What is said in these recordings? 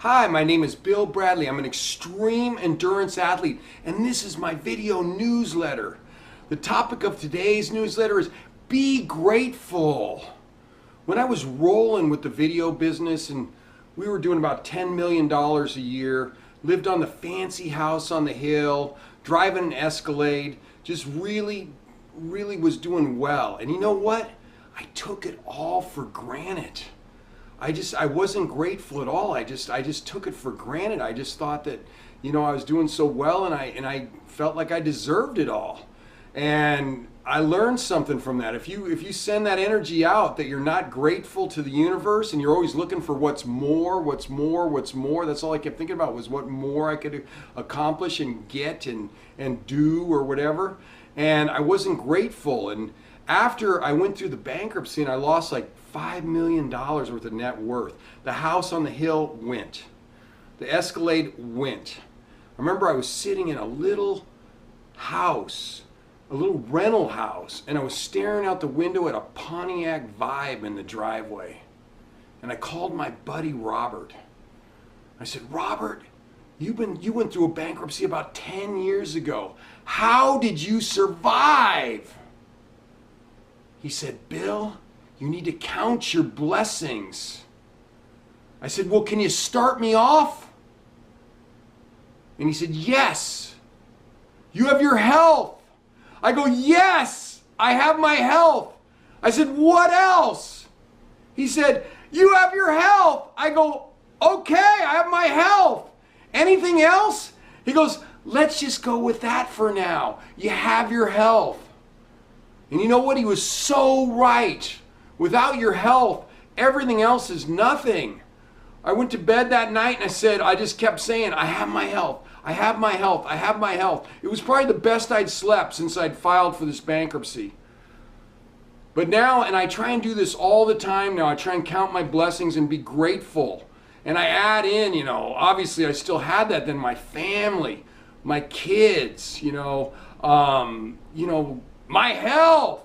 Hi, my name is Bill Bradley. I'm an extreme endurance athlete, and this is my video newsletter. The topic of today's newsletter is be grateful. When I was rolling with the video business and we were doing about $10 million a year, lived on the fancy house on the hill, driving an Escalade, just really was doing well. And you know what? I took it all for granted. I wasn't grateful at all. I just took it for granted. I just thought that, I was doing so well and I felt like I deserved it all. And I learned something from that. If you send that energy out that you're not grateful to the universe and you're always looking for what's more, that's all I kept thinking about was what more I could accomplish and get and do or whatever. And I wasn't grateful. And after I went through the bankruptcy and I lost like $5 million worth of net worth, the house on the hill went. The Escalade went. I remember I was sitting in a little house, a little rental house, and I was staring out the window at a Pontiac Vibe in the driveway. And I called my buddy Robert. I said, Robert, you went through a bankruptcy about 10 years ago. How did you survive? He said, Bill, you need to count your blessings. I said, well, can you start me off? And he said, yes. You have your health. I go, yes, I have my health. I said, what else? He said, you have your health. I go, okay, I have my health. Anything else? He goes, let's just go with that for now. You have your health. And you know what? He was so right. Without your health, everything else is nothing. I went to bed that night and I just kept saying, I have my health. I have my health. I have my health. It was probably the best I'd slept since I'd filed for this bankruptcy. But now, and I try and do this all the time now, I try and count my blessings and be grateful. And I add in, obviously I still had that, then my family, my kids, my health,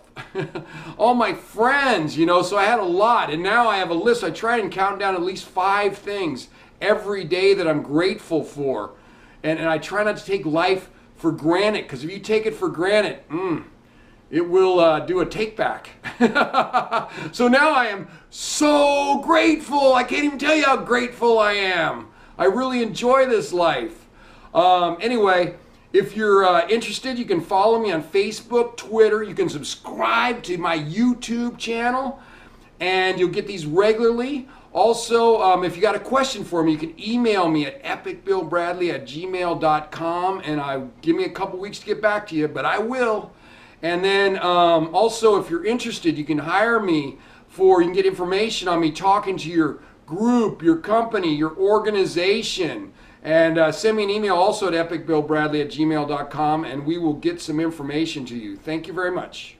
all my friends, so I had a lot. And now I have a list. I try and count down at least 5 things every day that I'm grateful for. And I try not to take life for granted, because if you take it for granted, it will do a take back. So now I am so grateful. I can't even tell you how grateful I am. I really enjoy this life. Anyway, if you're interested, you can follow me on Facebook, Twitter. You can subscribe to my YouTube channel, and you'll get these regularly. Also, if you got a question for me, you can email me at epicbillbradley@gmail.com, and give me a couple weeks to get back to you, but I will. And then also, if you're interested, you can hire me you can get information on me talking to your group, your company, your organization. And send me an email also at epicbillbradley@gmail.com, and we will get some information to you. Thank you very much.